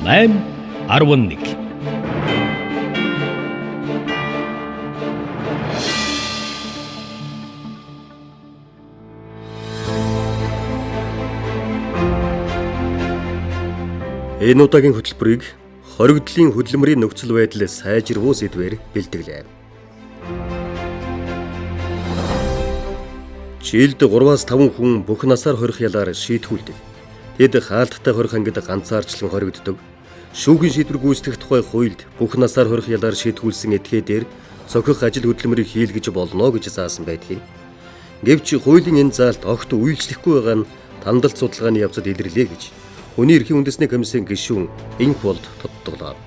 8:11. Энэ удаагийн хөтөлбөрийг хоригдлын хөдөлмөрийн нөхцөл байдал сайжруулах сэдвээр бэлтгэлээ. Жилд 3-5 хүн бүх насаар хорих ялаар шийтгүүлдэг. Тэд хаалттай хорих ангид ганцаарчлан хоригддог. Шүүхийн шийдвэр гүйцэтгэх тухай хуульд бүх насаар хорих ялаар шийтгүүлсэн этгээдээр цохих ажил хөдөлмөрийг хийлгэж болно гэж заасан байдгийг. Гэвч хуулийн энэ заалт огт үйлчлэхгүй байгаа нь тандалт судалгааны явцад илэрлээ гэж Хүний эрхийн үндэсний комиссийн гишүүн Инхволд тодтоглоо.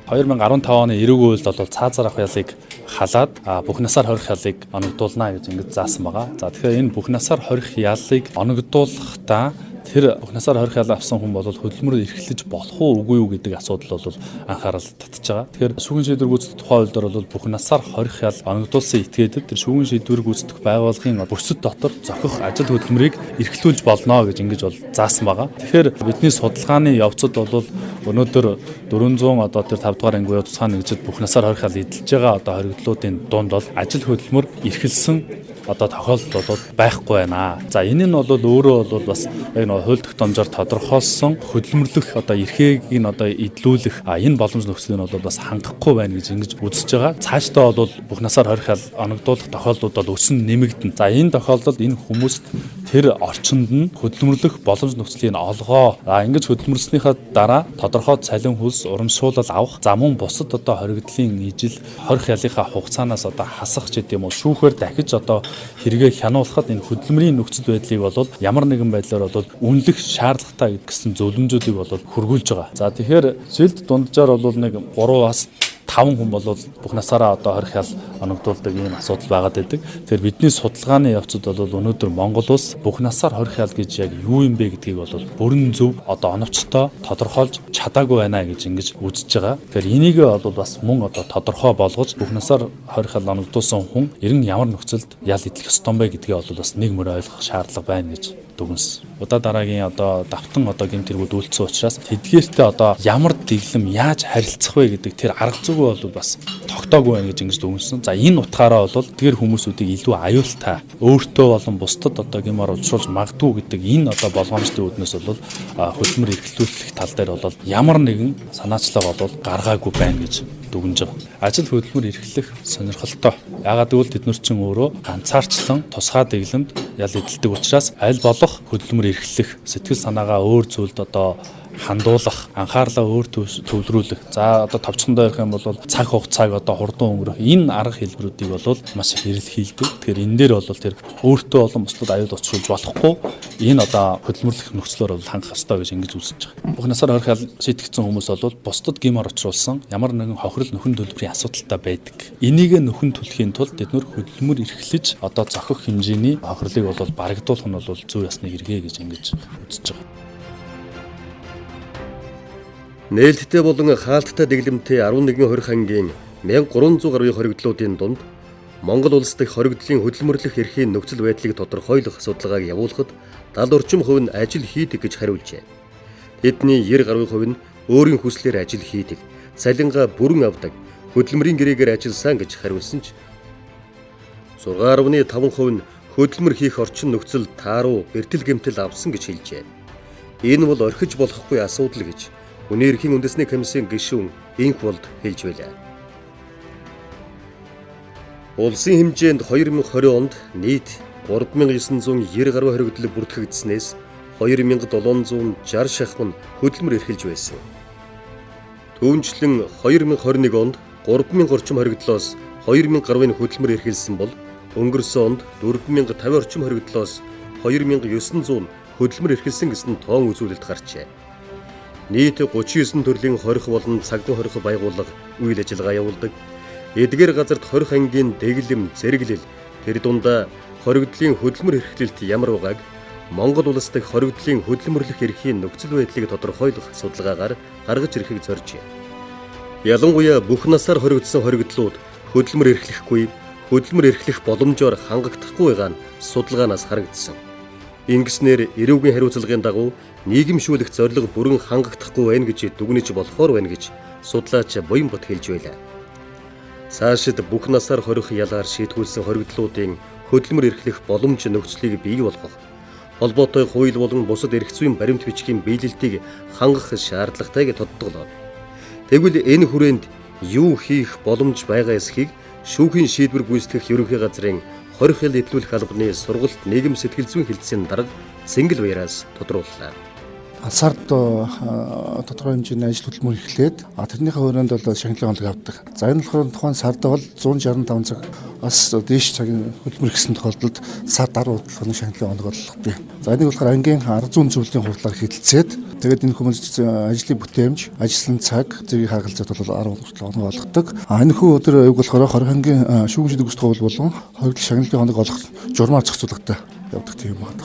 2015 оны эрүүг үйлд бол цаазаар авах ялыг халаад бүх насаар хорих ялыг оногдуулна гэж ингэж заасан байгаа. За тэгэхээр энэ бүх насаар хорих ялыг оногдуулахдаа тэр бүх насаар хорих ял авсан хүн бол хөдөлмөрөөр эрхлэж болох уу үгүй юу гэдэг асуудал бол анхаарал татж байгаа. Тэгэхээр шүүхийн шийдвэр гүйцэтгэх тухай хуулиар бол бүх насаар хорих ял оногдуулсан этгээдэд тэр шүүхийн шийдвэр гүйцэтгэх байгууллагын бүсэд дотор зохих ажил хөдөлмөрийг эрхлүүлж болно гэж ингэж бол заасан байгаа. Тэгэхээр бидний судалгааны явцад бол өнөөдөр 400 одоо тэр 5 дугаар анги буюу тусгай нэгжид бүх насаар хорих ял эдэлж байгаа одоо хоригдлуудын дунд бол ажил хөдөлмөр эрхэлсэн одоо тохиолдол бол байхгүй байна. За энэ нь бол өөрөө бол бас яг нэг хууль тогтоомжоор тодорхойлсон хөдөлмөрлөх одоо эрхийг нь одоо эдлүүлэх энэ боломж нөхцөлийг нь бол бас хангахгүй байна гэж ингэж үзэж байгаа. Цаашдаа бол бүх насаар хорих ял оногдуулах тохиолдлууд бол өсөн нэмэгдэнэ. За энэ тохиолдолд энэ хүмүүст тэр орчинд нь хөдөлмөрлөх боломж нөхцөлийг нь олгоо. Ингэж хөдөлмөрлснийхаа дараа тодорхой цалин хөлс урамшуулал авах за мөн бусад одоо хоригдлын ижил хорих ялынхаа хугацаанаас одоо хасах ч гэдэм үү шүүхээр дахиж одоо хэрэгээ хянуулахад энэ хөдөлмөрийн нөхцөл байдлыг бол ямар нэгэн байдлаар бол үнэлэх шаардлагатай гэсэн зөвлөмжүүдийг бол хөргүүлж байгаа. За тэгэхээр жилд дунджаар бол нэг 3-аас 5 хүн бол бүх насаараа одоо хорих ял оногдуулдаг ийм асуудал байгаад байдаг. Тэгэхээр бидний судалгааны явцад бол өнөөдөр Монгол улс бүх насаар хорих ял гэж яг юу юм бэ гэдгийг бол бүрэн зөв одоо оновчтой тодорхойлж чадаагүй байна гэж ингэж үзэж байгаа. Тэгэхээр энийг бол бас мөн одоо тодорхой болгож бүх насаар хорих ял оногдуулсан хүн ер нь ямар нөхцөлд ял эдлэх ёстой юм бэ гэдгийг бол бас нэг мөр ойлгох шаардлага байна гэж дүгнэс. Удаа дараагийн одоо давтан одоо гэмт хэрэгүүд үйлдсэн учраас тэдгээртээ одоо ямар дэглэм яаж харилцах вэ гэдэг тэр арга зүйг бол бас тогтоогүй байна гэж ингэж дүгнэсэн. За энэ утгаараа бол тэдгээр хүмүүсүүдийг илүү аюултай өөртөө болон бусдад одоо гэмээр уучруулж магадгүй гэдэг энэ одоо болгоомжтой үүднээс бол хөдөлмөр эрхлүүлэх тал дээр бол ямар нэгэн санаачлага бол гаргаагүй байна гэж дүгнэж байгаа. Ажил хөдөлмөр эрхлэх сонирхолтой. Яагаад гэвэл тэд нар чинь өөрөө ганцаарчлан тусгай дэглэмд ял эдэлдэг учраас аль болох хөдөлмөр эрхлэх сэтгэл санаагаа өөр зүйлд одоо хандуулах, анхаарлаа өөр төвлөрүүлэх. За одоо товчхондоо ярих юм бол цаг хугацааг одоо хурдан өнгөрөх. Энэ арга хэлбэрүүдийг бол маш их хэрэглэдэг. Тэгэхээр энэ дээр бол тэр өөртөө болон бусдад аюул учруулж болохгүй энэ одоо хөдөлмөрлөх нөхцлөөр бол хангах ёстой гэж ингэж үзэж байгаа. Бүх насаар хорих ял шийтгэгдсэн хүмүүс бол бусдад гэмээр учруулсан ямар нэгэн хохирол нөхөн төлбөрийн асуудалтай байдаг. Энийг нөхөн төлөхийн тулд тэд нөр хөдөлмөр эрхлэж одоо зохих хэмжээний хохирлыг бол барагдуулах нь бол зөв ясны хэрэгэ гэж ингэж үзэж байгаа. Нээлттэй болон хаалттай дэглэмтэй 11 хорих ангийн 1300 гаруй хоригдлуудын дунд Монгол улс дахь хоригдлын хөдөлмөрлөх эрхийн нөхцөл байдлыг тодорхойлох судалгааг явуулахад 70 орчим хувь нь ажил хийдэг гэж хариулжээ. Тэдний 90 гаруй хувь нь өөрийн хүслээр ажил хийдэг, цалингаа бүрэн авдаг, хөдөлмөрийн гэрээгээр ажилласан гэж хариулсан ч 6.5% нь хөдөлмөр хийх орчин нөхцөл тааруу бэртэл гэмтэл авсан гэж хэлжээ. Энэ бол орхиж болохгүй асуудал гэж Хүний эрхийн үндэсний комиссийн гишүүн Инхволд хэлж байлаа. Улсын хэмжээнд 2020 онд нийт 3990 гаруй хоригдол бүртгэгдсэнээс 2760 шахман хөдөлмөр эрхэлж байсан. Түүнчлэн 2021 онд 3000 орчим хоригдлоос 2000 гаруйн хөдөлмөр эрхэлсэн бол өнгөрсөн онд 4050 орчим хоригдлоос 2900 хөдөлмөр эрхэлсэн гэсэн тоон үзүүлэлт гарчээ. Нийт 39 төрлийн хорих болон цагдаа хорих байгууллага үйл ажиллагаа явуулдаг. Эдгээр газарт хорих ангийн дэглэм, зэрэглэл, тэр дундаа хоригдлын хөдөлмөр эрхлэлт ямар байгааг Монгол улс дахь хоригдлын хөдөлмөрлөх эрхийн нөхцөл байдлыг тодорхойлох судалгаагаар гаргаж ирэхийг зоржээ. Ялангуяа бүх насаар хоригдсон хоригдлууд хөдөлмөр эрхлэхгүй, хөдөлмөр эрхлэх боломжоор хангахдахгүй байгаа нь судалгаанаас харагдсан. Ингэснээр эрүүгийн хариуцлагын дагуу нийгэмшүүлэх зорилго бүрэн хангахдахгүй байна гэж дүгнэж болохоор байна гэж судлаач Буянбат хэлж байлаа. Цаашид бүх насаар хорих ялгаар шийтгүүлсэн хоригдлуудын хөдөлмөр эрхлэх боломж нөхцөлийг бий болгох, холбоотой хууль болон бусад эрх зүйн баримт бичгийн биелэлтийг хангах шаардлагатайг тодтоглоо. Тэгвэл энэ хүрээнд юу хийх боломж байгаа эсхийг шүүхийн шийдвэр гүйцэтгэх ерөнхий газрын хорих ял эдлүүлэх албаны сургалт нийгэм сэтгэл зүйн хэлтсийн дарга Цэнгэл Баяраас тодрууллаа. Сард тодорхой хэмжээний ажил хөдөлмөр эхлээд тэрнийхээ хүрээнд бол шагналын онолыг авдаг. За энэ болохоор тухайн сард бол 165 цагаас дээш цагийн хөдөлмөр ихсэн тохиолдолд сард 10 удаа шагналын оног олгодог. За энийг болохоор ангийн арга зүйн зөвлөлийн хурдлаар хэлэлцээд тэгээд энэ хүмүүс ажлын бүтээмж, ажилласан цаг зэргийг хагалзаад бол 10 удаа оног олгодог. Энэ хүү өдөр аяг болохоор хорхангийн шүүгэн шийдвэр гүйцэтгэх хууль болон хоригдл шагналын оног олгох журмаар зохицуулгатай явдаг тийм байна.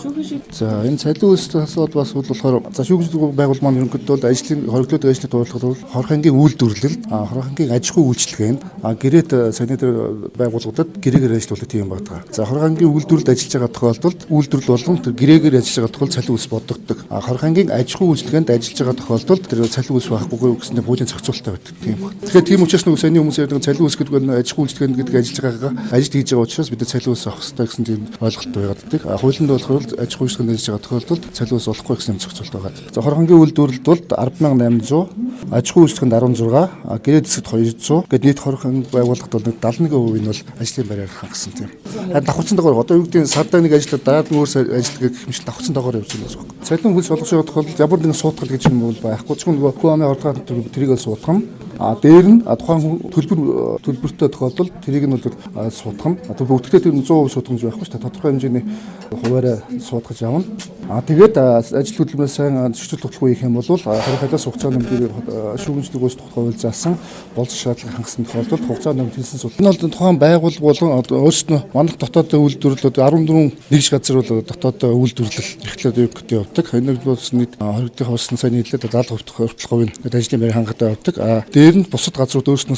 За энэ цалин үйлстэй асуудал бас болохоор за шүүгэн шийдвэр байгуул маань ерөнхийдөө ажлын хоригдлоод ажлын туулахад хорхангийн үйлдвэрлэл, хорхангийн аж ахуй үйлчлэгээнд гэрээт санитар байгууллагуудад гэрээгээр ажилладаг тийм байна. За хорхангийн үйлдвэрлэлд ажиллаж байгаа тохиолдолд үйлдвэрлэл болон тэр гэрээгээр ажиллаж байгаа тохиолдолд цалин үйлс бодогддог. Хорхангийн аж ахуй үйлчлэгээнд ажиллаж байгаа тохиолдолд тэр цалин үйлс байхгүй гэсэн хуулийн зохицуулалттай байдаг тийм байна. Тэгэхээр тийм учраас нөгөө саяны хүмүүс ярьдаг цалин үйлс гэдэг нь аж ахуй үйлчлэгээнд гэдэг ажиллаж байгаагаа ажил хийж байгаа учраас бид цалин үйлс авах хэрэгтэй гэсэн тийм ойлголт байгаад. Хуулинд болохоор аж ахуй үйлчлэгээнд ажиллаж байгаа тохиолдолд цалин үйлс олохгүй гэсэн зохицуулалт байгаа. За хорхангийн үйлдвэрлэлд бол 10,800, аж ахуй үйлчлэгээнд 16, гэрээ засагт 200 гэдэг нийт хорхон байгууллагад бол 71% нь бол ажлын байраар хангасан тийм. Давхарцсан доогоор одоо юу гэдэг нь сард нэг ажиллаад дараа нь өөр ажилладаг гэх юм шиг давхарцсан доогоор явж байгаа юм байна. Цалин үйлс олгох тохиолдолд ямар нэгэн суудгал гэж юм бол байхгүй. Зөвхөн нөгөө хүү амын ордгоор тэрийг л суудгах нь. Дээр нь тухайн төлбөртэй тохиолдолд тэрийг нь бол суудгах нь. Бүгдээ тэр 100% суудгах гэж байхгүй шүү дээ. Тодорхой хэмжээний хуваараа суудгаж авна. Тэгээд ажил хөдөлмөрөөс сайн зөрчил тогтолцоогүй их юм бол хорихоос хугацааны нэмээр шүүгэн шийдвэр гүйцэтгэх хууль заасан боловсрол шаардлага хангасан тохиолдолд хугацааны нэмэлт хийсэн суд. Энэ бол тухайн байгууллага болон өөрсдөө манайх дотоодын үйлдвэрлэлүүд 14 нэгж газар бол дотоодын үйлдвэрлэл эрхлээд явдаг. Энэ бол нийт хоригдлын хоосон сайн нийлээд 70% хүртэл гэдэг ажлын байр хангатай явдаг. Дээр нь бусад газрууд өөрсдөө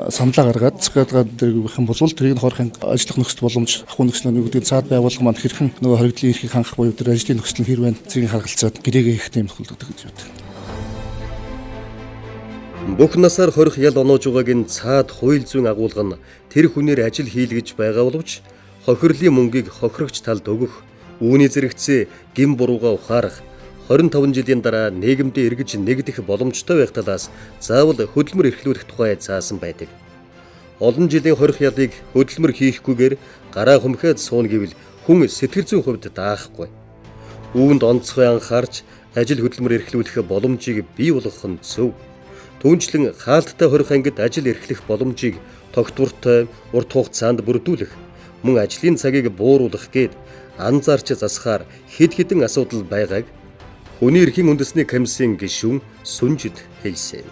саналаа гаргаад цэцгээд дэргэх юм бол тэрийг хорихын ажиллах нөхцөл боломж ахуй нөхцөл нь гэдэг цаад байгууллага маань хэрхэн нөгөө хоригдлын эрхийг хангах буюу тэр ажлын нөхцөл нь хэр байна зэргийг харгалзаад гэрээгээ их тийм тохиолддог гэж байна. Бүх насаар хорих ял оноож байгаагийн цаад хууль зүйн агуулга нь тэр хүнээр ажил хийлгэж байгаа боловч хохирлын мөнгийг хохирогч талд өгөх, үүний зэрэгцээ гин бурууга ухаарах, 25 жилийн дараа нийгэмдээ эргэж нэгдэх боломжтой байх талаас заавал хөдөлмөр эрхлүүлэх тухай заасан байдаг. Олон жилийн хорих ялыг хөдөлмөр хийхгүйгээр гараа хүмхээд суuna гэвэл хүн сэтгэл зүйн хувьд даахгүй. Үүнд онцгой анхаарч ажил хөдөлмөр эрхлүүлэх боломжийг бий болгох нь зөв. Түүнчлэн хаалттай хорих ангид ажил эрхлэх боломжийг тогтвортой урт хугацаанд бүрдүүлэх, мөн ажлын цагийг бууруулах гээд анзаарч засахаар хэд хэдэн асуудал байгааг хүний эрхийн үндэсний комиссийн гишүүн Сүнжид хэлсэн.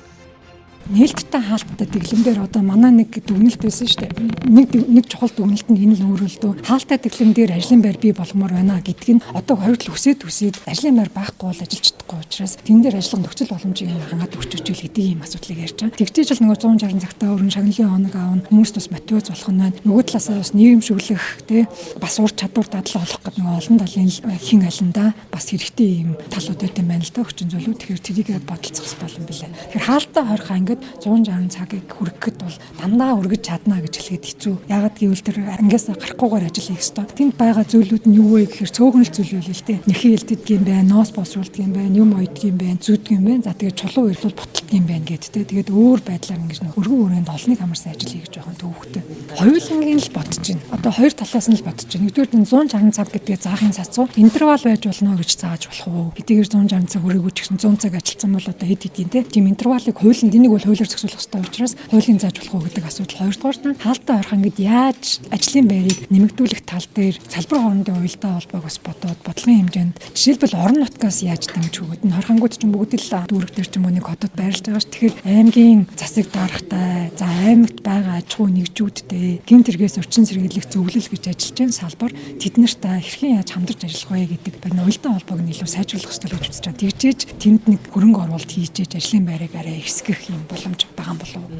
Нээлттэй хаалттай дэглэмдэр одоо манай нэг дүгнэлт байсан шүү дээ. Нэг чухал дүгнэлт нь энэ л өөрөлдөө хаалттай дэглэмдэр ажлын байр бий болгомоор байна гэдг нь одоо хоригдл хүсээд ажлын байр байхгүй бол ажиллаж чадахгүй учраас тэн дээр ажиллах нөхцөл боломжийг хангаад өрчөжүүл гэдэг ийм асуудлыг ярьж байгаа. Тэгжээж л нөгөө 160 цагтаа өрн шагналын хоног аавна хүмүүст бас мотивац болох нь байна. Нөгөө талаасаа бас нийгэмшүүлэх тий бас ур чадвар дадлага олох гэдэг нөгөө олон талын хин алиндаа бас хэрэгтэй ийм талууд байт юм байна л да хүчин зүйлүүд. Тэгэхээр тэрийг бодолцох хэрэгтэй юм билээ. Тэгэхээр хаалттай хорих ангид 160 цагийг хүргэхэд бол дандаа өргөж чадна гэж хэлэхэд хэцүү. Ягаад гэвэл тэр ангиас гарахгүйгээр ажил хийх ёстой. Тэнд байгаа зүйлүүд нь юу вэ гэхээр цөөхнөл зүйл байл л дээ. Нэхий элддэг юм байна, ноос боловсруулдаг юм байна, юм ойддаг юм байна, зүйдэг юм байна. За тэгээд чулуу ирлүүл боталт юм байна гэдэг те. Тэгээд өөр байдлаар ингэж нэг өргөн өрөөнд олныг хамарсан ажил хийж байгаа юм төвхтэй. Хоёулангийн л бодож байна. Одоо хоёр талаас нь л бодож байна. Нэгдүгээр нь 160 цаг гэдэг заахын цацуу интервал байж болно гэж зааж болох уу? Хэдийгээр 160 цаг өрөөгөө ч гэсэн 100 цаг ажилласан бол одоо хэд хэдийн те. Тийм интервалыг хуулинд энийг бол хуулиар зохицуулах хэрэгтэй учраас хуулийн зааж болох уу гэдэг асуудал. Хоёрдугаар нь хаалттай орох ангид яаж ажлын байрыг нэмэгдүүлэх тал дээр салбар хоорондын уялдаа холбоог бас бодоод бодлогын хэмжээнд жишээлбэл орон нутгаас яаж дэмжих өгöd нь хорхангууд ч бүгд л дүүрэг дээр ч юм уу нэг хотод байрлаж байгаа ш. Тэгэхээр аймгийн засаг даргатай, за аймагт байгаа аж ахуй нэгжүүдтэй гэмт хэрэгээс орчин сэргийлэх зөвлөл гэж ажиллаж байгаа салбар тэд нартай хэрхэн яаж хамтарч ажиллах вэ гэдэг байна. Уялдаа холбоог нь илүү сайжруулах хэрэгтэй гэж үзэж байгаа. Тэгжээж тэнд нэг хөрөнгө оруулалт хийж ажлын байрыг арай ихсгэх юм боломж байгаа юм болов уу?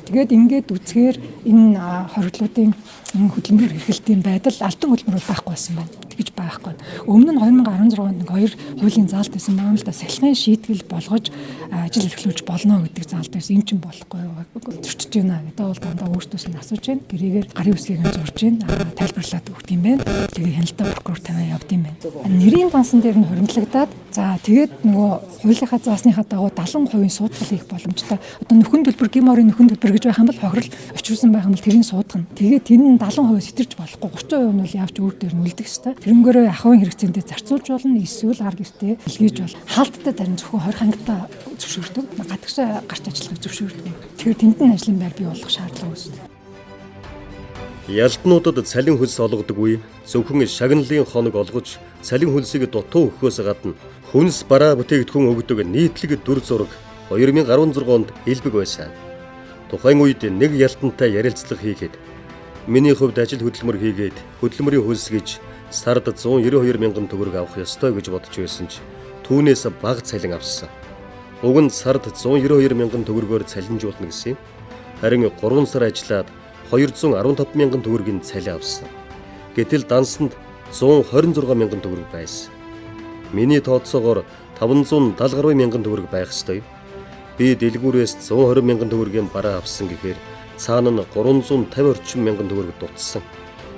Тэгээд ингээд үзэхээр энэ хоригдлуудын хөдөлмөр эрхлэлтийн байдал алтан хөдөлмөр байхгүй байсан байна. итгэж байхгүй. Өмнө нь 2016 онд нэг 2 хуулийн заалт байсан байгаа юм л да. Сахилгын шийтгэл болгож ажил эрхлүүлж болно гэдэг заалт байсан. Энэ ч болохгүй зөрчиж байна гэдэг бол дандаа өөртөөс нь асууж байна. Тэрийгээр гарын үсгийг нь зурж байна. Тайлбарлаад өгд юм байна. Тэгээ хяналтаа прокурор тавиа явд юм байна. Нэрийн дансан дээр нь хоригдлагдаад за тэгээд нөгөө хуулийнхаа заасныхаа дагуу 70% суудгал хийх боломжтой. Одоо нөхөн төлбөр гим орын нөхөн төлбөр гэж байх юм бол хохирол очирсан байх юм бол тэрийг суудгана. Тэгээд тэр нь 70% сэтэрч болохгүй 30% нь бол явж өөр дээр нь үлдэх ёстой. Тэрнгээрээ ахуйн хэрэгцээндээ зарцуулж болно. Эсвэл ар гэртээ илгээж бол хаалттай зарим зөвхөн 20 хангалттай зөвшөөрдөг. Гадагшаа гарч ажиллахыг зөвшөөрдөг. Тэгэхээр тэнд нь ажлын байр бий болох шаардлага үүсдэг. Ялтнуудад цалин хөлс олгодоггүй зөвхөн шагналын хоног олгож цалин хөлсийг дутуу өгөхөөс гадна хүнс бараа бүтээгдэхүүн өгдөг нийтлэг дүр зураг 2016 онд хэлбэг байсан. Тухайн үед нэг ялтантай ярилцлага хийгээд миний хувьд ажил хөдөлмөр хийгээд хөдөлмөрийн хөлс гэж сард 192 мянган төгрөг авах ёстой гэж бодож байсан ч түүнээс бага цалин авсан. Уг нь сард 192 мянган төгрөгөөр цалинжуулна гэсэн. Харин 3 сар ажиллаад 215 мянган төгрөгийн цалин авсан. Гэтэл дансанд 126 мянган төгрөг байсан. Миний тооцоогоор 570 гаруй мянган төгрөг байх ёстой. Би дэлгүүрээс 120 мянган төгрөгийн бараа авсан гэхээр цаана нь 350 орчим мянган төгрөг дутсан.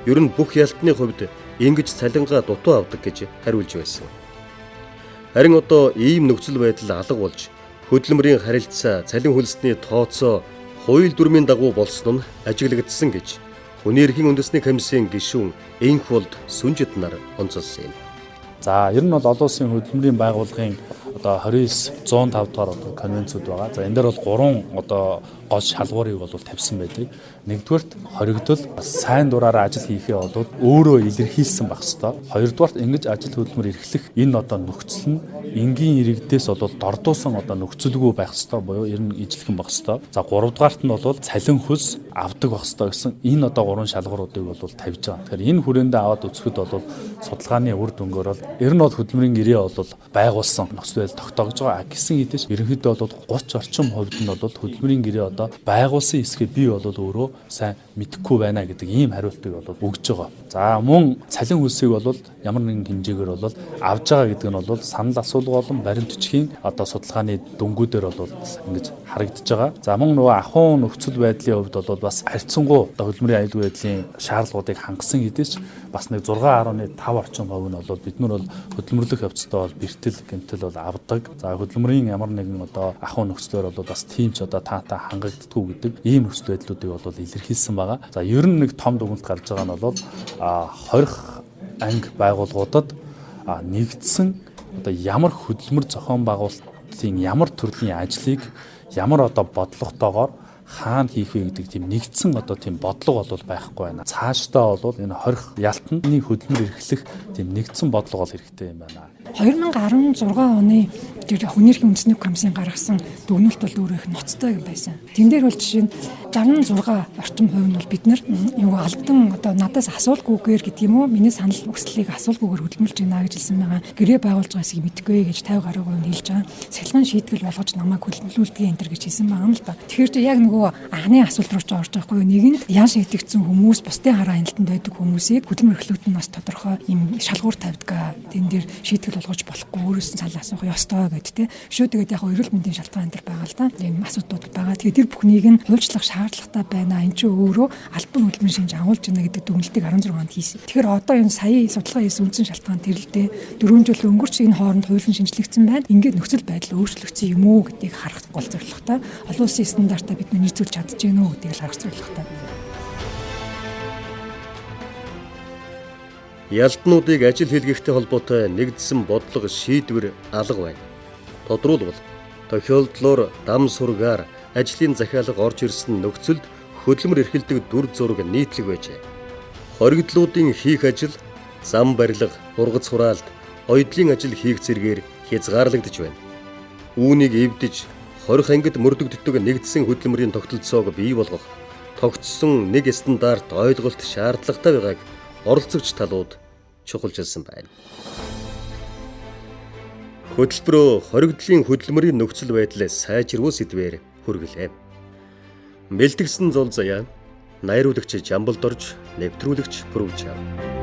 Ер нь бүх ялтны хувьд ингэж цалингаа дутуу авдаг гэж хариулж байсан. Харин одоо ийм нөхцөл байдал алга болж хөдөлмөрийн харилцаа цалин хөлсний тооцоо хууль дүрмийн дагуу болсон нь ажиглагдсан гэж Хүний эрхийн үндэсний комиссийн гишүүн Энхволд Сүнжид нар онцолсон юм. За ер нь бол олон улсын хөдөлмөрийн байгууллагын одоо 29 105 дугаар конвенцүүд байгаа. За энэ дээр бол 3 одоо гол шалгуурыг бол тавьсан байдаг. Нэгдүгээрт хоригдол сайн дураараа ажил хийхээ бол өөрөө илэрхийлсэн байх ёстой. Хоёрдугаарт ингэж ажил хөдөлмөр эрхлэх энэ одоо нөхцөл нь энгийн иргэдээс бол дордуусан одоо нөхцөлгүй байх ёстой буюу ер нь ижлэхэн байх ёстой. За гуравдугаарт нь бол цалин хөлс авдаг байх ёстой гэсэн энэ одоо 3 шалгууруудыг бол тавьж байгаа. Тэгэхээр энэ хүрээндээ аваад үзэхэд бол судалгааны үр дүнгээр бол ер нь бол хөдөлмөрийн гэрээ бол байгуулсан нөхцөл тогтоогдож байгаа. Гэсэн хэдий ерөнхийдөө бол 30 орчим хувьд нь бол хөдөлмөрийн гэрээ одоо байгуулсан эсгээ би бол өөрөө сайн мэдэхгүй байна гэдэг ийм хариултыг бол өгж байгаа. За мөн цалин хөлсийг бол ямар нэгэн хэмжээгээр бол авж байгаа гэдэг нь бол санал асуулга болон баримт бичгийн одоо судалгааны дүнгуудээр бол ингэж харагдаж байгаа. За мөн нөгөө ахуйн нөхцөл байдлын хувьд бол бас харьцангуй одоо хөдөлмөрийн аюулгүй байдлын шаардлагуудыг хангасан хэдий ч бас нэг 6.5 орчим хувь нь бол бид нар бол хөдөлмөрлөх явцдаа бол бэртэл гэмтэл бол авдаг. За хөдөлмөрийн ямар нэгэн одоо ахуйн нөхцлөөр бол бас тийм ч одоо таатай хангагддаггүй гэдэг ийм нөхцөл байдлуудыг бол илэрхийлсэн байгаа. За ер нь нэг том дүгнэлт гарч байгаа нь бол 20 анги байгууллагуудад нэгдсэн одоо ямар хөдөлмөр зохион байгуулалтын ямар төрлийн ажлыг ямар одоо бодлоготойгоор хаана хийх вэ гэдэг тийм нэгдсэн одоо тийм бодлого бол байхгүй байна. Цаашдаа бол энэ 20 ялтны хөдөлмөр эрхлэх тийм нэгдсэн бодлого бол хэрэгтэй юм байна. 2016 оны тэр Хүний эрхийн үндэсний комиссийн гаргасан дүгнэлт бол өөрөө их ноцтой байсан. Тэн дээр бол жишээ нь 66 орчим хувь нь бол бид нар юу албан одоо надаас асуулгүйгээр гэдэг юм уу миний санал хүслийг асуулгүйгээр хөдөлмөрлж байна гэж хэлсэн байгаа. Гэрээ байгуулж байгаа эсэхийг мэдгүй гэж 50 гаруй хувь нь хэлж байгаа. Сахилгын шийтгэл болгож намайг хөдөлмөрлүүлдэг энэ төр гэж хэлсэн байгаа юм л да. Тэгэхээр чи яг нөгөө анхны асуулт руу ч орж байгаа хгүй нэгэнд ян шийдэгдсэн хүмүүс бусдын хараа хяналтанд байдаг хүмүүсийг хөдөлмөр эрхлүүлэлт нь бас тодорхой юм шалгуур тавьдаг. Тэн дээр шийтгэл болгож болохгүй өөрөөс нь санал асуух ёстой гэдэг тийм. Шөө тэгээд яг эрүүл мэндийн шалтгаан энэ байгаа л да. Ийм асуудлууд байгаа. Тэгээд тэр бүхнийг нь хуульчлах шаардлагатай байна. Энд чинь өөрөө албан хөдөлмөрийн шинж агуулж байна гэдэг дүгнэлтийг 16 онд хийсэн. Тэгэхээр одоо энэ сая судалгаа хийсэн үндсэн шалтгаан тэр л дээ. 4 жил өнгөрч энэ хооронд хуулийн шинжлэгдсэн байна. Ингээд нөхцөл байдал өөрчлөгдсөн юм уу гэдгийг харах гол зорилготой. Олон улсын стандартаа бид нийцүүлж чадж гэнэ үү гэдгийг харах зорилготой. Ялтнуудыг ажил хэлгэхтэй холбоотой нэгдсэн бодлого шийдвэр алга байна. Тодруулбал тохиолдлоор дам сургаар ажлын захиалга орж ирсэн нөхцөлд хөдөлмөр эрхэлдэг дүр зураг нийтлэг байжээ. Хоригдлуудын хийх ажил, зам барилга, ургац хураалт, оёдлын ажил хийх зэргээр хязгаарлагдж байна. Үүнийг эвдэж 20 ангид мөрдөгддөг нэгдсэн хөдөлмөрийн тогтолцоог бий болгох тогтсон нэг стандарт ойлголт шаардлагатай байгааг оролцогч талууд чухалчилсан байна. Хөтөлбөрөө хоригдлын хөдөлмөрийн нөхцөл байдлаа сайжруулах сэдвээр хүргэлээ. Бэлтгэсэн зул заяа, найруулагч Жамбалд орж, нэвтрүүлэгч Пүрвчаа.